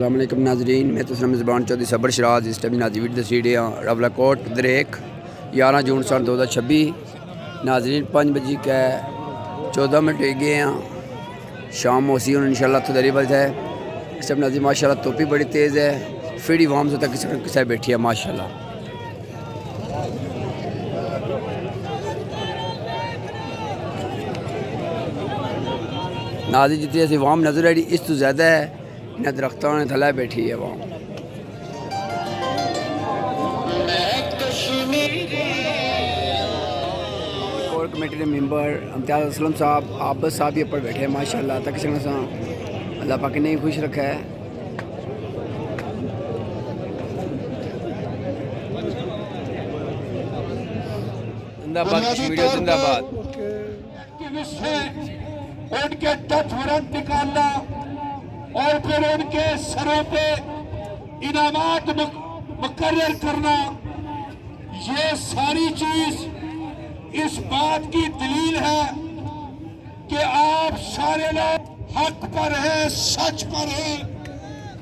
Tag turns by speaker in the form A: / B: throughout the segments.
A: السلام علیکم ناظرین، میں تسلیم زبان چودھری صبر شراز اس ٹائم ناظرین ویڈیو سیڈیاں راولا کوٹ دریک 11 جون سن 2026 ناظرین 5 بجے کا 14 منٹ ہو گئے ہیں، شام موسی ہوں انشاءاللہ تو دری بج ہے اس ٹائم ناظرین ماشاءاللہ توپی بڑی تیز ہے، فیڈی وام سے تک کسے بیٹھی ہے ماشاءاللہ۔ ناظرین جتنی ایسی وام نظر آئی اس تو زیادہ ہے، انہیں درختوں نے تھلے بیٹھی ہے وہاں۔ اور کمیٹی کے ممبر امتیاز اسلم صاحب عابد صاحب یہ پر بیٹھے ہیں ماشاءاللہ، تک سنگا اللہ پاک نے خوش رکھا ہے۔ زندہ باد کشمیریوں، زندہ باد۔
B: ان کے ڈیتھ وارنٹ نکالنا اور پھر ان کے سروں پہ انعامات مقرر کرنا، یہ ساری چیز اس بات کی دلیل ہے کہ آپ سارے لوگ حق پر ہیں، سچ پر ہیں،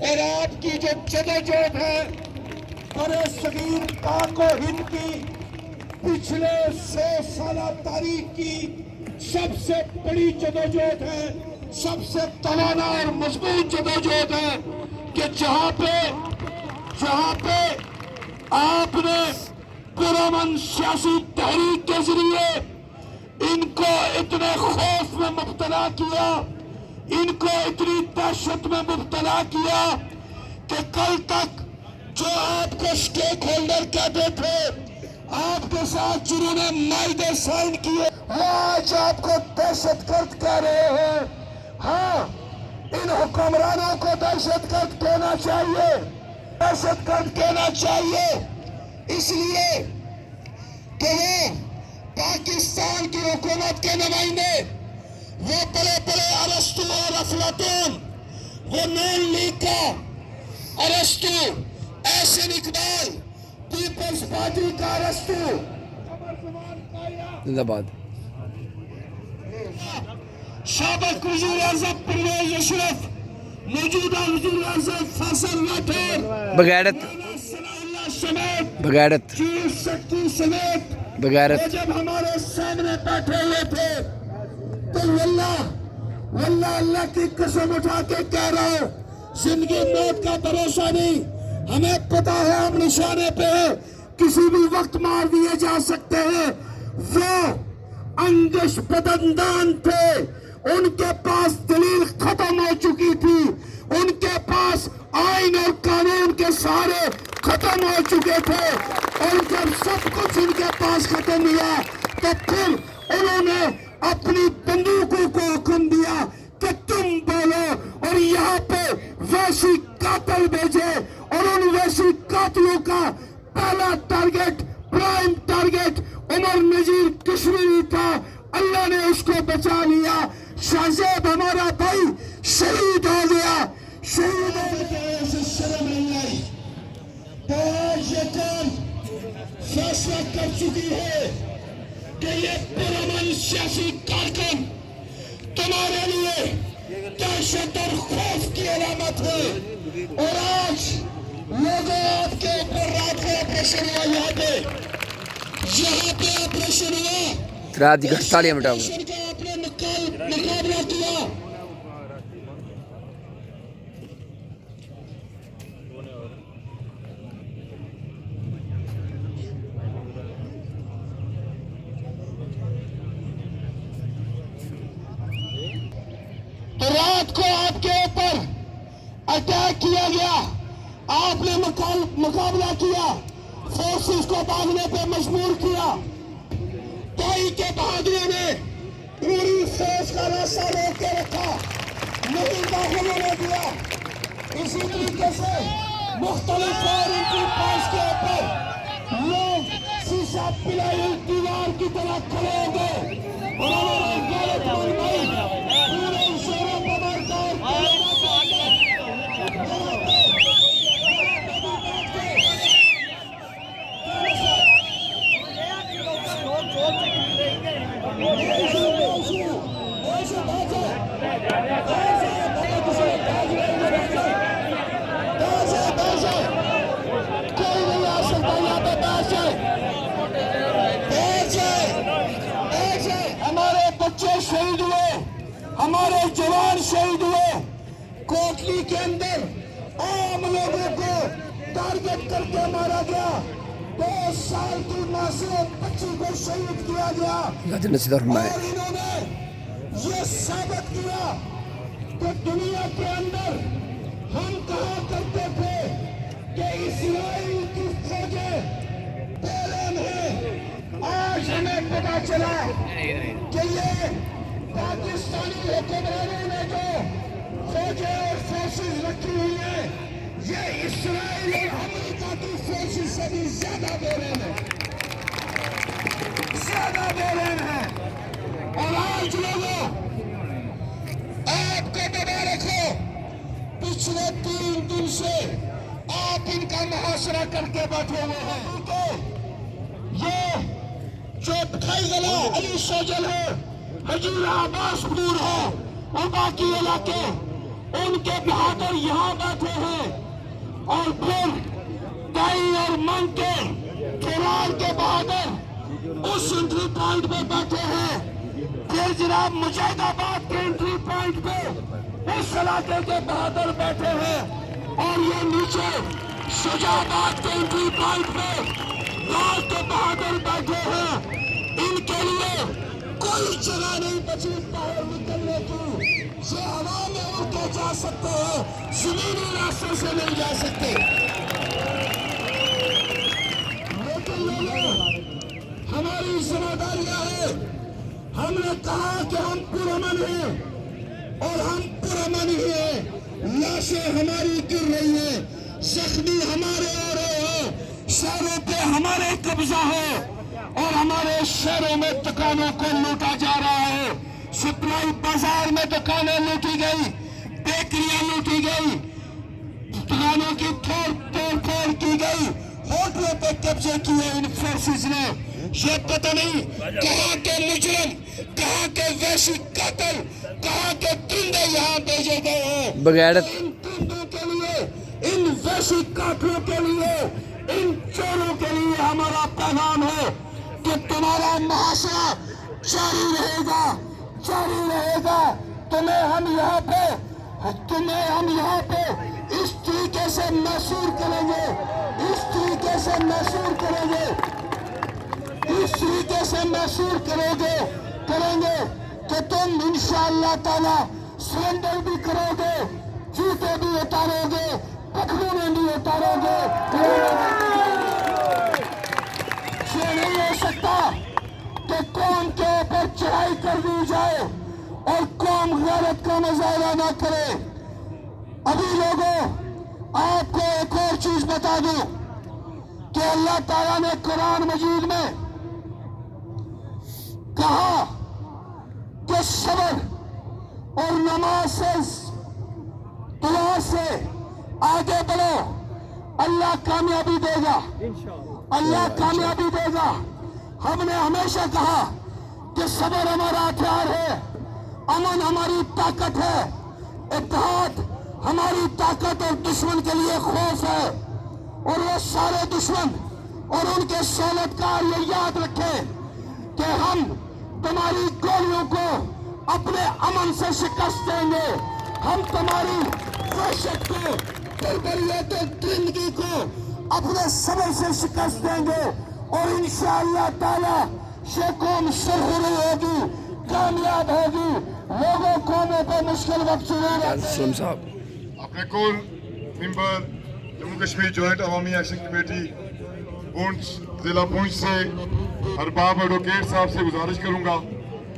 B: اور آپ کی جو جدوجہد ہے برے صغیر پاک و ہند کی پچھلے 100 سالہ تاریخ کی سب سے بڑی جدوجہد ہے، سب سے توانا اور مضبوط جدوجہد ہے کہ جہاں پہ آپ نے پرامن سیاسی تحریک کے ذریعے ان کو اتنے خوف میں مبتلا کیا، ان کو اتنی دہشت میں مبتلا کیا کہ کل تک جو آپ کو سٹیک ہولڈر کہتے تھے، آپ کے ساتھ جنہوں نے معاہدے سائن کیے، وہ آج آپ کو دہشت گرد کہہ رہے ہیں۔ ہاں، ان حکمرانوں کو دہشت گرد کہنا چاہیے، دہشت گرد کہنا چاہیے، اس لیے کہ وہ پاکستان کی حکومت کے نمائندے، وہ پلے ارسطو اور افلاطون، وہ نون لیگ کا ارسطو، احسن اقبال، پیپلز پارٹی کا ارسطو،
A: زندہ باد۔
B: سابق وزیر اعظم پرویز اشرف، موجودہ وزیر اعظم فیصل راٹھور،
A: بغیرت
B: ثناء اللہ سمیت،
A: بغیرت
B: چیف سیکرٹری سمیت،
A: بغیرت
B: وہ جب ہمارے سامنے بیٹھے ہوئے تھے تو واللہ اللہ کی قسم اٹھا کے کہہ رہا ہوں، زندگی موت کا بھروسہ نہیں، ہمیں پتا ہے ہم نشانے پہ ہیں، کسی بھی وقت مار دیے جا سکتے ہیں۔ وہ انگش بدندان تھے، ان کے پاس دلیل ختم ہو چکی تھی، ان کے پاس آئین اور قانون کے سہارے ختم ہو چکے تھے، اور جب سب کچھ ان کے پاس ختم ہوا تو پھر انہوں نے اپنی بندوقوں کو حکم دیا کہ تم بولو، اور یہاں پہ وحشی قاتل بھیجے، اور ان وحشی قاتلوں کا پہلا ٹارگٹ، پرائم ٹارگٹ عمر نذیر کشمیری تھا۔ اللہ نے اس کو بچا لیا، شہزیب ہمارا بھائی شہید ہو گیا، شہید ہونے کی وجہ سے شرم نہیں آئی۔ تو آج یہ قوم فیصلہ کر چکی ہے کہ یہ پرامن سیاسی کارکن تمہارے لیے دہشت اور خوف کی علامت ہے، اور آج لوگوں آپ کے اوپر رات کو آپریشن ہوا، یہاں پہ آپریشن ہوا،
A: رات کی 48 منٹ
B: آپریشن کا آپ نے مقابلہ کیا۔ تو رات کو آپ کے اوپر اٹیک کیا گیا، آپ نے مقابلہ کیا، فورسز کو بھاگنے پہ مجبور کیا، تائی کے بہادروں نے پوری فوج کا راستہ روک کے رکھا، نہیں داخل ہونے دیا۔ اسی طریقے سے مختلف اور ان کی پاس کے اوپر لوگ شیشہ پلائی ہوئی دیوار کی طرح کھڑے ہوں گے، اور ہمارے غیرت مند بھائی پورے زوروں پر مارتا हमारे जवान शहीद हुए कोटली के अंदर आम लोगों को टारगेट करके मारा गया 2 साल की मासूम बच्ची को शहीद किया गया
A: अल्लाह नसीब फरमाए।
B: और इन्होंने ये साबित किया कि दुनिया के अंदर हम कहा करते थे कि इस्राइल की फौजें बेरहम है। आज हमें पता चला कि ये पाकिस्तानी हुक्मरानों ने जो फौजें और फोर्सेस रखी हुई है ये इस्राइल और अमेरिका की फोर्सेस से भी ज्यादा बेरहम है, ज्यादा बेरहम है। और आज लोगों आपको दबा रखो, पिछले 3 दिन से आप इनका मुहासरा करके बैठे हुए हैं। तो ये जो खैगला अली सोजल है, हजीरा अब्बासपुर है और बाकी इलाके उनके बहादुर यहाँ बैठे हैं। और फिर दाई और मंग के केराल के बहादुर उस एंट्री पॉइंट पे बैठे हैं। फिर जनाब मुजाहिदाबाद के एंट्री पॉइंट पे इस इलाके के बहादुर बैठे हैं। और ये नीचे शुजाबाद के एंट्री पॉइंट पे लाल के बहादुर बैठे हैं। इनके लिए कोई जगह नहीं बची बाहर निकलने की। ये हवा में उड़ के जा सकते हैं, जमीनी रास्तों से नहीं जा सकते। लेकिन लोगों हमारी जिम्मेदारियां हैं। हमने कहा कि हम पुरअमन हैं और हम पुरअमन ही हैं। लाशें हमारी गिर रही हैं, जख्मी हमारे हो रहे हैं, शहरों पे हमारे कब्जा है और हमारे शहरों में दुकानों को लूटा जा रहा है। सप्लाई बाजार में दुकानें लूटी गई, बेकरियां लूटी गई, दुकानों की तोड़ की गई, होटलों पे कब्जे किए इन फोर्सेस ने। ये पता नहीं कहाँ के मुजरिम, कहाँ के वैश्य कातिल, कहाँ के गुंडे यहाँ भेजे गए हैं।
A: बगैरत
B: इन गुंडों के लिए, इन वैश्य कातिलों के लिए, इन चोरों के लिए हमारा पैगाम है कि तुम्हारा मुहासरा जारी रहेगा, जारी रहेगा। तुम्हें हम यहाँ पे इस तरीके से महसूर करेंगे, इस तरीके से महसूर करेंगे, इस तरीके से महसूर करेंगे कि तुम इंशाअल्लाह ताला सरेंडर भी करोगे, जूते भी उतारोगे, पखरूने भी उतारोगे। ये नहीं हो सकता कि कौम के ऊपर चढ़ाई कर दी जाए और कौम गैरत का मुजाहरा ना करे। अभी लोगों आपको एक और चीज बता दूं कि अल्लाह ताला ने कुरान मजीद में कहा कि सब्र और नमाज से, दुआ से आगे बढ़ो, अल्लाह कामयाबी देगा, अल्लाह कामयाबी देगा। हमने हमेशा कहा कि सब्र हमारा हथियार है, अमन हमारी ताकत है, इत्तेहाद हमारी ताकत और दुश्मन के लिए खौफ है। और वो सारे दुश्मन और उनके सौलतकार ये याद रखें कि हम तुम्हारी गोलियों को अपने अमन से शिकस्त देंगे, हम तुम्हारी वहशत को, बर्बरियत और दरिंदगी को अपने सब्र से शिकस्त देंगे। और इंशाअल्लाह ताला ये कौम सरहुरी होगी, कामयाब होगी। लोगों कौमों पर मुश्किल वक्त जरूर
A: असलम साहब
C: अपने core member Jammu Kashmir joint अवामी एक्शन कमेटी पुंछ जिला पुंछ से अरबाब एडवोकेट साहब से गुजारिश करूंगा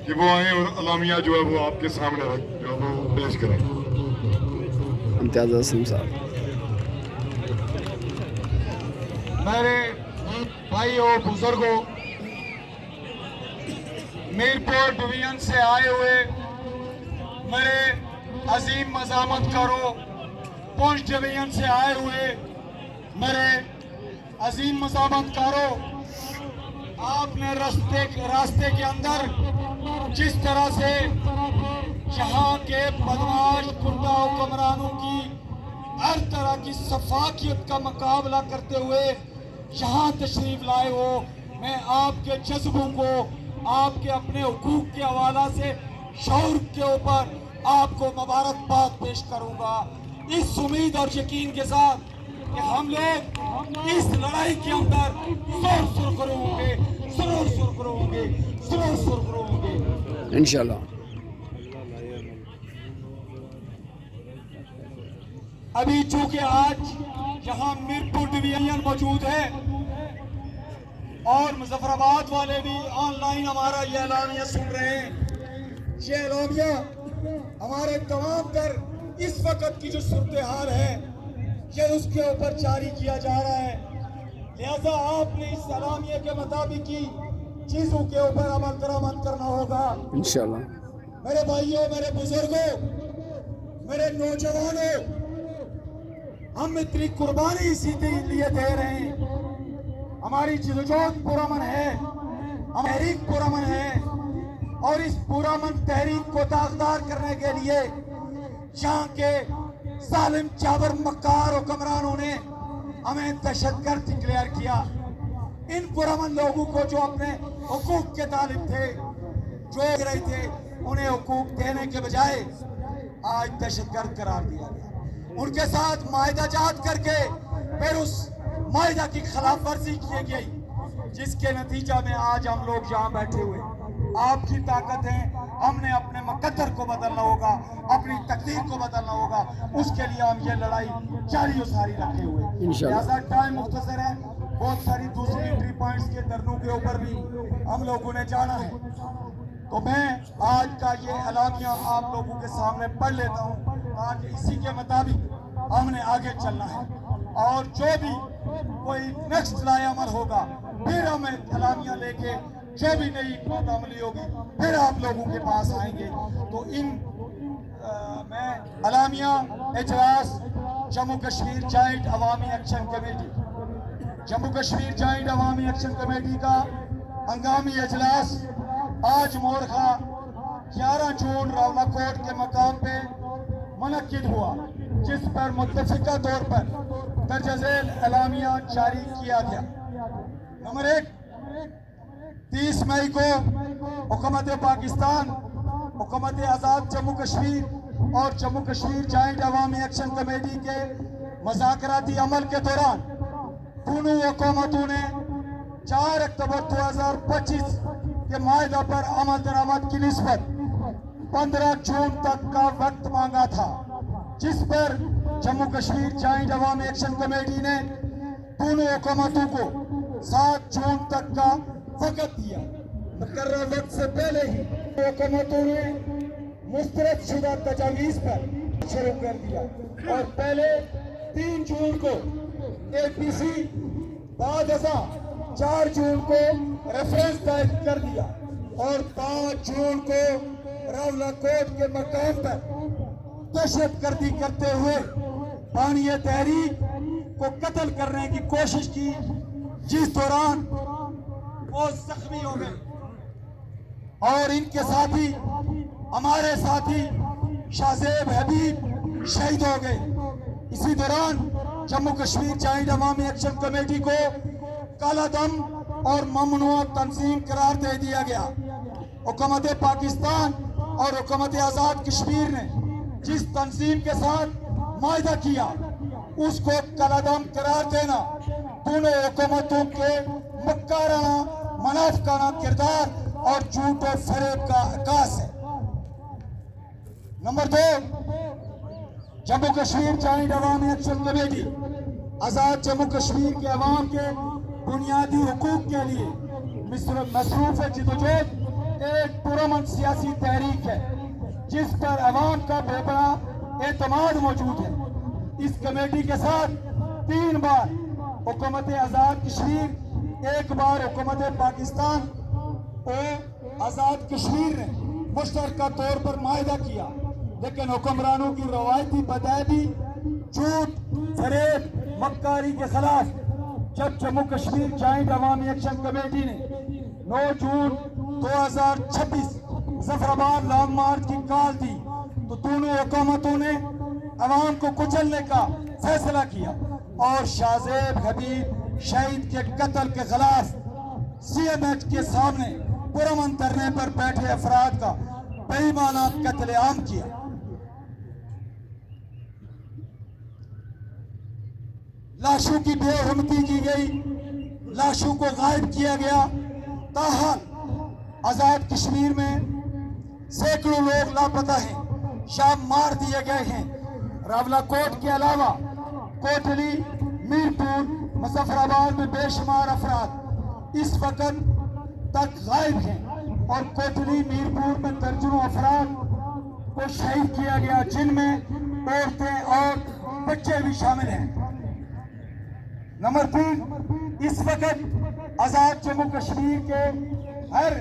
C: कि वो आए और अलामिया जो है वो आपके सामने जो है वो पेश करें।
A: इम्तियाज असलम साहब।
C: मेरे भाई और बुजुर्गों, मीरपुर डिवीजन से आए हुए मेरे अजीम मज़ामतकारों, पुंछ डिवीजन से आए हुए मेरे अजीम मज़ामतकारों, आपने रास्ते के अंदर जिस तरह से यहाँ के बदमाश गुंडा हुक्मरानों की हर तरह की सफाकियत का मुकाबला करते हुए यहाँ तशरीफ लाए हो, मैं आपके जज्बों को, आपके अपने हुकूक के हवाला से शऊर के ऊपर आपको मुबारकबाद पेश करूंगा, इस उम्मीद और यकीन के साथ कि हम लोग इस लड़ाई के अंदर सुरखरू होंगे, सुरखरू होंगे, सुरखरू होंगे
A: इंशाल्लाह।
C: अभी चूंकि आज यहाँ मीरपुर डिवीजन मौजूद है और मुजफ्फराबाद वाले भी ऑनलाइन हमारा ये एलानिया सुन रहे हैं, ये एलानिया हमारे तमाम तर इस वक्त की जो सूरत हाल है ये उसके ऊपर जारी किया जा रहा है। लिहाजा आपने इस एलानिया के मुताबिक की चीजों के ऊपर अमल दरामद करना होगा
A: इंशाल्लाह।
C: मेरे भाइयों, मेरे बुजुर्गों, मेरे नौजवानों, हम इतनी कुर्बानी इसी के लिए दे रहे हैं। हमारी जिदोजहद पुरअमन है, हम तहरीक पुरअमन है और इस पुरअमन तहरीक को दागदार करने के लिए यहाँ के जालिम जाबर मक्कार हुक्मरानों ने हमें दहशतगर्द डिक्लेयर किया। इन पुरअमन लोगों को जो अपने हुकूक के तालिब थे, जो रहे थे, उन्हें हुकूक देने के बजाय आज दहशतगर्द करार दिया गया। उनके साथ माहिदा जात करके फिर उस माहिदा की खिलाफ वर्जी की गई, जिसके नतीजा में आज हम लोग यहाँ बैठे हुए। आपकी ताकत है, हमने अपने मुकद्दर को बदलना होगा, अपनी तकदीर को बदलना होगा, उसके लिए हम ये लड़ाई जारी सारी रखे हुए। लिहाजा टाइम मुख्तसर है, बहुत सारी दूसरी एंट्री पॉइंट्स के धरनों के ऊपर भी हम लोगों ने जाना है, तो मैं आज का ये एलानिया आप लोगों के सामने पढ़ लेता हूँ ताकि इसी के मुताबिक हमने आगे चलना है और जो भी कोई नेक्स्ट लाए अमल होगा फिर हम एलानिया लेके जो भी नई अमली होगी फिर आप लोगों के पास आएंगे। तो मैं एलानिया इजलास जम्मू कश्मीर जॉइंट अवामी action committee, Jammu Kashmir joint अवामी एक्शन कमेटी का हंगामी इजलास आज मोरखा 11 जून रावलाकोट के मकाम पे मुनक्किद हुआ, जिस पर मुत्तफिका तौर पर दर्ज झेल एलानिया जारी किया गया। नंबर 1, 30 मई को हुकूमत पाकिस्तान, हुकूमत आज़ाद जम्मू कश्मीर और जम्मू कश्मीर जॉइंट अवामी एक्शन कमेटी के मुज़ाकराती अमल के दौरान दोनों हुकूमतों ने 4 अक्टूबर 2025 के माहिदा पर अमल दरामद की निस्बत 15 जून तक का वक्त मांगा था, जिस पर जम्मू कश्मीर जॉइंट अवामी एक्शन कमेटी ने दोनों हुकूमतों को 7 जून तक का वक्त दिया। मुकर्रर वक्त से पहले ही हुकूमतों ने मुस्तरद शुदा तजावीज़ पर शुरू कर दिया और पहले 3 जून को APC, बाद 4 जून को रेफरेंस दायर कर दिया और 5 जून को रावलाकोट के मकाम पर दहशतगर्दी करते हुए बानिए तहरीक को कत्ल करने की कोशिश की, जिस दौरान वो जख्मी हो गए और इनके साथी, हमारे साथी शाहजेब हबीब शहीद हो गए। इसी दौरान जम्मू कश्मीर जॉइंट अवामी एक्शन कमेटी को काला दम और ममनुआ तंजीम करार दे दिया गया। हुकूमत पाकिस्तान और हुकूमत आज़ाद कश्मीर ने जिस तंजीम के साथ माहिदा किया उसको कालादम करार देना दोनों हुकूमतों के मक्काराना, मुनाफिकाना किरदार और झूठ और फरेब का अक्कास है। नंबर 2, जम्मू कश्मीर जॉइंट अवामी एक्शन कमेटी आज़ाद जम्मू कश्मीर के अवाम के बुनियादी हुकूक के लिए मसरूफ़ जिदोजहद एक पुरअमन सियासी तहरीक है, जिस पर अवाम का बेपनाह एतमाद मौजूद है। इस कमेटी के साथ 3 बार हुकूमत आज़ाद कश्मीर, 1 बार हुकूमत पाकिस्तान और आज़ाद कश्मीर ने मुश्तरका तौर पर माहिदा किया, लेकिन हुक्मरानों की रवायती बदायदी, झूठ, फरेब, मक्कारी के खिलाफ जब जम्मू कश्मीर जॉइंट अवामी एक्शन कमेटी ने 9 जून 2026 जफराबाद लॉन्ग मार्च की कॉल दी, तो दोनों हुकूमतों ने अवाम को कुचलने का फैसला किया और शाहजेब हबीब शहीद के कत्ल के खिलाफ CMH के सामने पुरअमन धरने पर बैठे अफराद का बेईमाना कत्लेआम किया। लाशों की बेरहमती की गई, लाशों को गायब किया गया। ताहाल आज़ाद कश्मीर में सैकड़ों लोग लापता हैं, शाम मार दिए गए हैं। रावलाकोट के अलावा कोटली, मीरपुर, मुजफ्फराबाद में बेशुमार अफराद इस वक्त तक गायब हैं और कोटली, मीरपुर में दर्जनों अफराद को शहीद किया गया, जिनमें औरतें और बच्चे भी शामिल हैं। नंबर 3, इस वक्त आज़ाद जम्मू कश्मीर के हर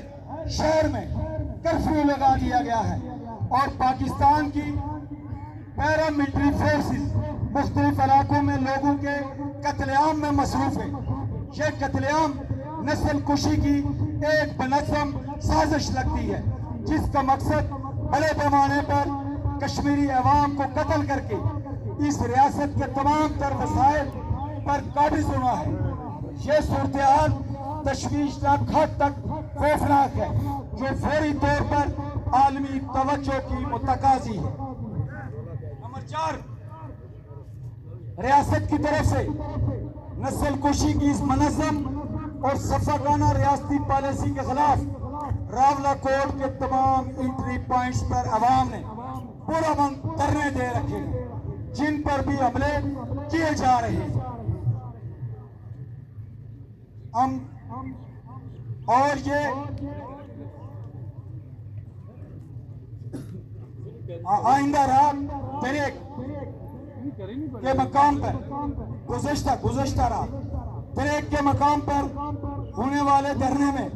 C: शहर में कर्फ्यू लगा दिया गया है और पाकिस्तान की पैरामिलिट्री फोर्सेस मुख्तलिफ इलाकों में लोगों के कत्लेआम में मसरूफ है। ये कत्लेआम नस्ल कुशी की एक बनज़्ज़म साजिश लगती है, जिसका मकसद बड़े पैमाने पर कश्मीरी अवाम को कत्ल करके इस रियासत के तमाम तर वसाइल पर काबिज होना है। ये सूरत-ए-हाल तशवीशनाक हद तक खौफनाक है, जो फौरी तौर पर आलमी तवज्जो की मुतकाज़ी है। नंबर 4, रियासत की तरफ से नस्ल कुशी की इस मनज़्ज़म और सफ़ाकाना रियासती पॉलिसी के खिलाफ रावलाकोट के तमाम एंट्री पॉइंट्स पर अवाम ने पुरअमन धरने दे रखे हैं, जिन पर भी हमले किए जा रहे हैं। और ये आइंदा रात ब्रेक के मकाम पर गुज़श्ता रात ब्रेक के मकाम पर होने वाले धरने में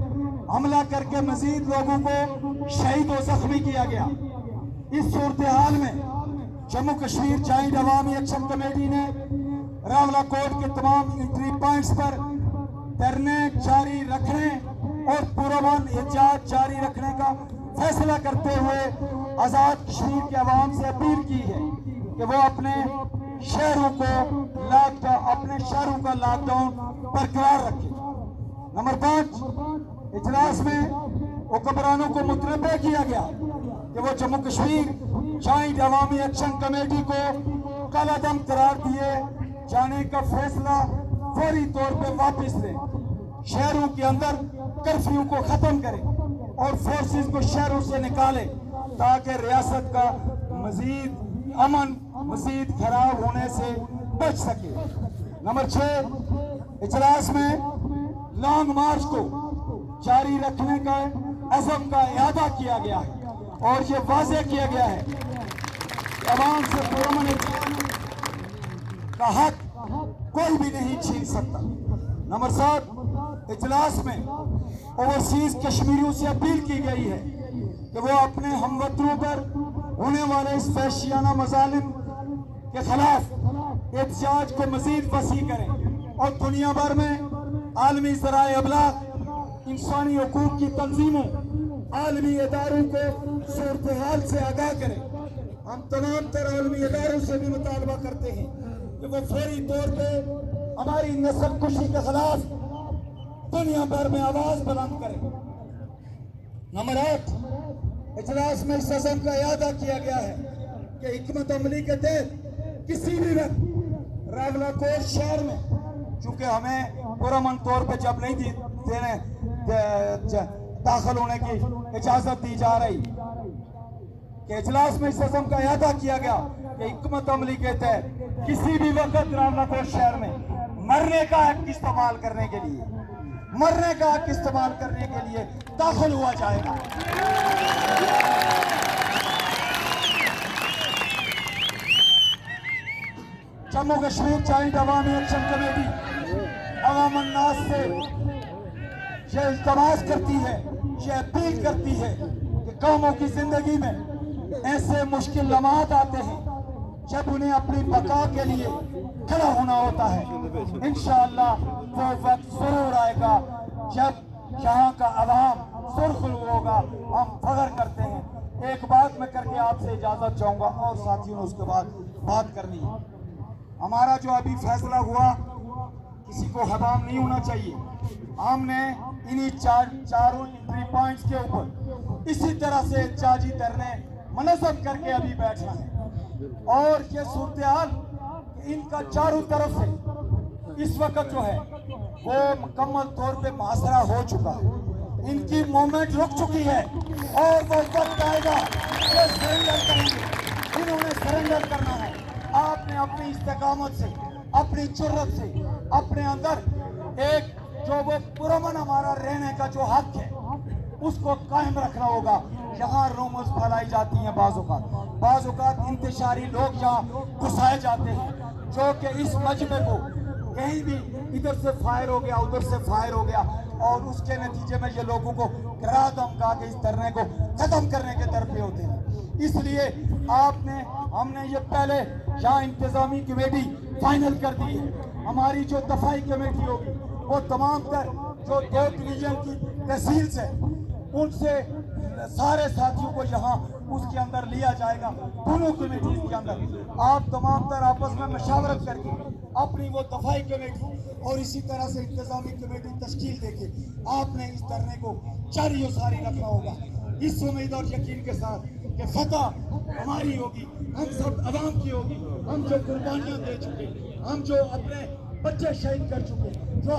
C: हमला करके मजीद लोगों को शहीद और जख्मी किया गया। इस सूरत-ए-हाल में जम्मू कश्मीर जॉइंट अवामी एक्शन कमेटी ने रावलाकोट के तमाम एंट्री पॉइंट्स पर धरने जारी रखने और पुरअमन एहतियात जारी रखने का फैसला करते हुए आज़ाद कश्मीर के अवाम से अपील की है कि वो अपने शहरों का लॉकडाउन बरकरार रखें। नंबर 5, इजलास में हुक्मरानों को मुतनब्बे किया गया कि वो जम्मू कश्मीर जॉइंट अवामी एक्शन कमेटी को कालादम करार दिए जाने का फैसला फौरी तौर पर वापस लें, शहरों के अंदर कर्फ्यू को खत्म करें और फोर्सेस को शहरों से निकालें, ताकि रियासत का मजीद अमन मजीद खराब होने से बच सके। नंबर 6, इजलास में लॉन्ग मार्च को जारी रखने का अज़म का इरादा किया गया है और ये वाज़ेह किया गया है कि अवाम से पुरअमन का हक कोई भी नहीं छीन सकता। नंबर 7, इजलास में ओवरसीज कश्मीरियों से अपील की गई है कि वो अपने हमवतनों पर होने वाले इस वहशियाना मज़ालिम के खिलाफ एहतजाज को मजीद वसी करें और दुनिया भर में आलमी ज़राए अबलाग, इंसानी हुकूक की तंजीमों, आलमी इदारों को सूरत-ए-हाल से आगाह करें। हम तमाम तर आलमी इदारों से भी मुतालबा करते हैं कि वो फौरी तौर पर हमारी नस्ल कुशी के खिलाफ दुनिया भर में आवाज़ बुलंद करें। नंबर 8, इजलास में इस अज़म का इरादा किया गया है कि हिकमत अमली के तहत किसी भी वक्त रावलाकोट शहर में, चूँकि हमें पुरअमन तौर पर जब नहीं दाखिल होने की इजाज़त दी जा रही, कि इजलास में इस अज़म का इरादा किया गया कि हिकमत अमली के तहत किसी भी वक्त रावलाकोट शहर में मरने का हक इस्तेमाल करने के लिए दाखिल हुआ जाएगा। जम्मू कश्मीर जॉइंट अवामी एक्शन कमेटी अवाम अन्नास से ये इल्तमास करती है, ये अपील करती है कि कौमों की जिंदगी में ऐसे मुश्किल लम्हात आते हैं जब उन्हें अपनी बका के लिए खड़ा होना होता है। इंशाअल्लाह वो वक्त जरूर आएगा जब यहाँ का अवाम सुरखुल होगा। हम फख्र करते हैं। एक बात मैं करके आपसे इजाज़त चाहूँगा और साथियों ने उसके बाद बात करनी है। हमारा जो अभी फैसला हुआ किसी को हराम नहीं होना चाहिए। हमने इन्हीं चारों एंट्री पॉइंट्स के ऊपर इसी तरह से एहतजाजी धरने मनज़्ज़म करके अभी बैठना है और ये सूरत-ए-हाल इनका चारों तरफ से इस वक्त जो है वो मुकम्मल तौर पे मुहासरा हो चुका है, इनकी मूवमेंट रुक चुकी है और वो वक्त आएगा वो सरेंडर करेंगे। इन्होंने सरेंडर करना है। आपने अपनी इस्तेकामत से, अपनी जुर्रत से, अपने अंदर एक जो वो पुरअमन हमारा रहने का जो हक है उसको कायम रखना होगा। यहाँ रूमर्स फैलाई जाती हैं, बाज़ औक़ात इंतशारी लोग यहाँ घुसाए जाते हैं जो कि इस मजमे को कहीं भी इधर से फायर हो गया, उधर से फायर हो गया, और उसके नतीजे में ये लोगों को डरा धमका के इस धरने को ख़त्म करने के तरफ होते हैं। इसलिए हमने ये पहले यहाँ इंतज़ामी कमेटी फाइनल कर दी है। हमारी जो दफाई कमेटी होगी वो तमाम तर जो 2 डिवीजन की तहसील है उनसे सारे साथियों को यहाँ उसके अंदर लिया जाएगा, दोनों कमेटी के अंदर। आप तमाम तर आपस में मशावरत करके अपनी वो दफाई कमेटी और इसी तरह से इंतजामी कमेटी तश्कील देके आपने इस धरने को जारी सारी रखना होगा, इस उम्मीद और यकीन के साथ कि फतह हमारी होगी, हम सब अवाम की होगी। हम जो कुर्बानियाँ दे चुके, हम जो अपने बच्चे शहीद कर चुके, जो